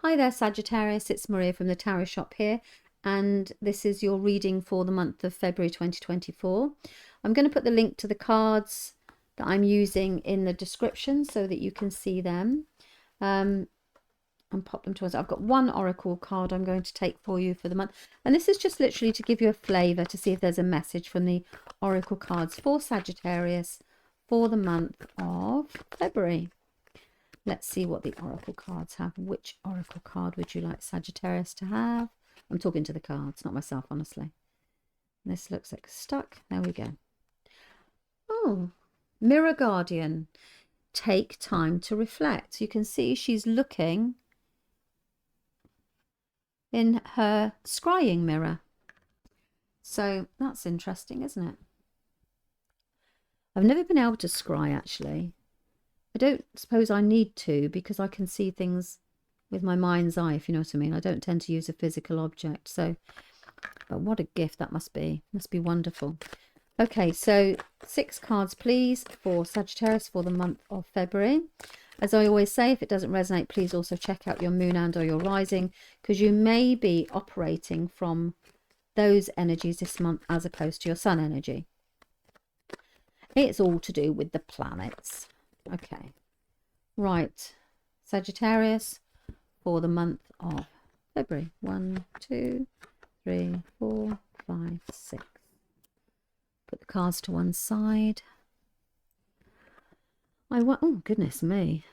Hi there, Sagittarius. It's Maria from the Tarot Shop here, and this is your reading for the month of February 2024. I'm going to put the link to the cards that I'm using in the description so that you can see them and pop them towards. I've got one oracle card I'm going to take for you for the month, and this is just literally to give you a flavour to see if there's a message from the oracle cards for Sagittarius for the month of February. Let's see what the oracle cards have. Which oracle card would you like Sagittarius to have? I'm talking to the cards, not myself, honestly. This looks like stuck. There we go. Oh, Mirror Guardian. Take time to reflect. You can see she's looking in her scrying mirror. So that's interesting, isn't it? I've never been able to scry, actually. I don't suppose I need to, because I can see things with my mind's eye, if you know what I mean. I don't tend to use a physical object. So, but what a gift that must be. Must be wonderful. Okay, so 6 cards, please, for Sagittarius for the month of February. As I always say, if it doesn't resonate, please also check out your moon and or your rising, because you may be operating from those energies this month as opposed to your sun energy. It's all to do with the planets. Okay, right, Sagittarius for the month of February. 1, 2, 3, 4, 5, 6. Put the cards to one side. Oh, goodness me.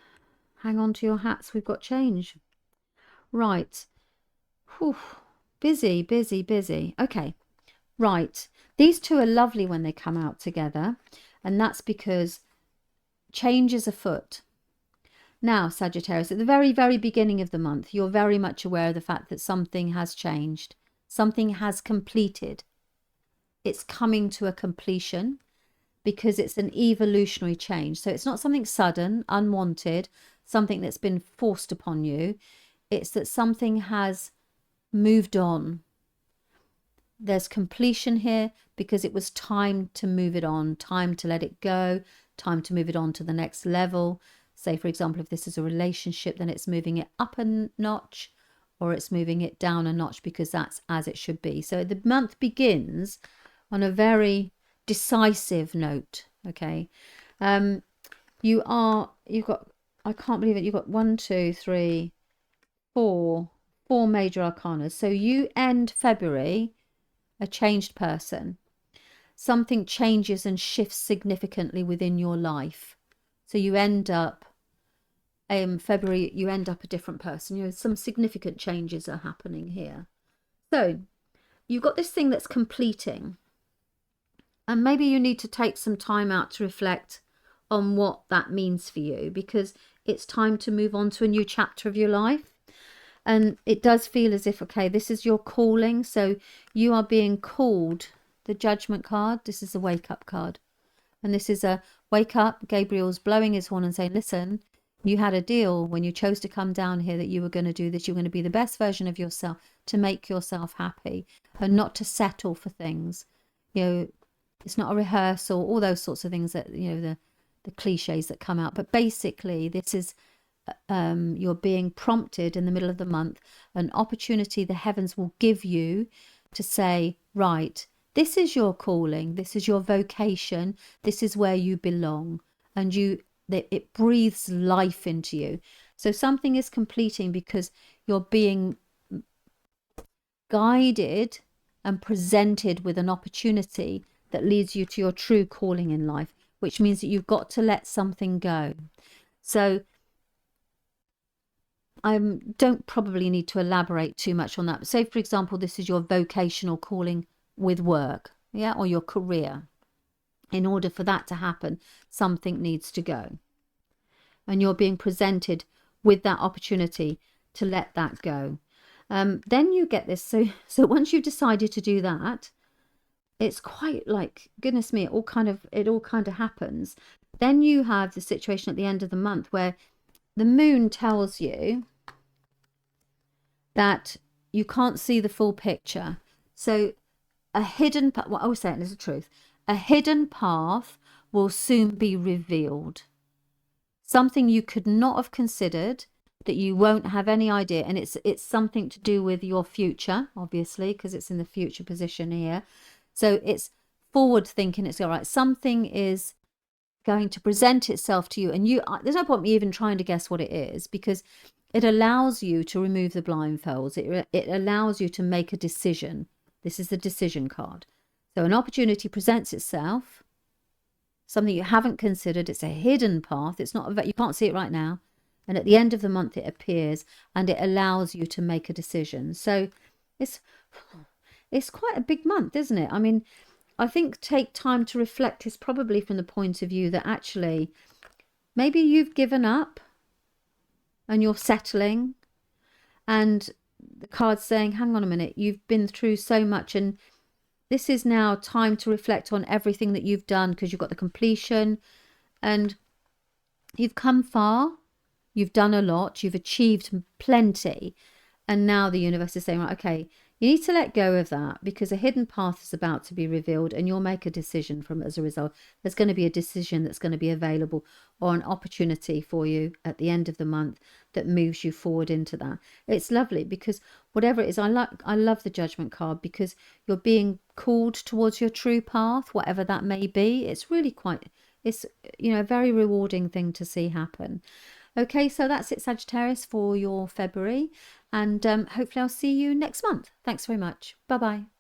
Hang on to your hats, we've got change. Right. Whew. Busy, busy, busy. Okay, right. These two are lovely when they come out together, and that's because change is afoot. Now, Sagittarius, at the very, very beginning of the month, you're very much aware of the fact that something has changed. Something has completed. It's coming to a completion because it's an evolutionary change. So it's not something sudden, unwanted, something that's been forced upon you. It's that something has moved on. There's completion here because it was time to move it on, time to let it go, time to move it on to the next level. Say, for example, if this is a relationship, then it's moving it up a notch or it's moving it down a notch because that's as it should be. So the month begins on a very decisive note. Okay. You've got, I can't believe it, you've got 1, 2, 3, 4 major arcana. So you end February a changed person. Something changes and shifts significantly within your life. So you end up, February, you end up a different person. You know, some significant changes are happening here. So you've got this thing that's completing. And maybe you need to take some time out to reflect on what that means for you, because it's time to move on to a new chapter of your life. And it does feel as if, okay, this is your calling. So you are being called. The Judgment card, this is a wake up card. And this is a wake up. Gabriel's blowing his horn and saying, listen, you had a deal when you chose to come down here that you were going to do this. You're going to be the best version of yourself, to make yourself happy and not to settle for things. You know, it's not a rehearsal, all those sorts of things that, you know, the cliches that come out. But basically, this is you're being prompted in the middle of the month, an opportunity the heavens will give you to say, right, this is your calling, this is your vocation, this is where you belong, and it breathes life into you. So something is completing because you're being guided and presented with an opportunity that leads you to your true calling in life, which means that you've got to let something go. So I don't probably need to elaborate too much on that. But say, for example, this is your vocational calling with work, yeah, or your career. In order for that to happen, something needs to go. And you're being presented with that opportunity to let that go. Then you get this. So once you've decided to do that, it's quite like, goodness me, it all kind of happens. Then you have the situation at the end of the month where the moon tells you that you can't see the full picture. So a hidden path, what I was saying is the truth. A hidden path will soon be revealed. Something you could not have considered that you won't have any idea, and it's something to do with your future, obviously, because it's in the future position here. So it's forward thinking. It's all right, something is going to present itself to you, and there's no point me even trying to guess what it is, because it allows you to remove the blindfolds. It allows you to make a decision. This is the decision card. So an opportunity presents itself, something you haven't considered. It's a hidden path. It's not, you can't see it right now. And at the end of the month, it appears, and it allows you to make a decision. So it's quite a big month, isn't it? I mean, I think take time to reflect is probably from the point of view that actually maybe you've given up and you're settling, and the card's saying, hang on a minute, you've been through so much, and this is now time to reflect on everything that you've done, because you've got the completion and you've come far. You've done a lot, you've achieved plenty, and now the universe is saying, right, okay, you need to let go of that, because a hidden path is about to be revealed, and you'll make a decision from it as a result. There's going to be a decision that's going to be available, or an opportunity for you at the end of the month that moves you forward into that. It's lovely, because whatever it is, I love the Judgment card, because you're being called towards your true path, whatever that may be. It's really quite, it's, you know, a very rewarding thing to see happen. Okay, so that's it, Sagittarius, for your February, and hopefully I'll see you next month. Thanks very much. Bye-bye.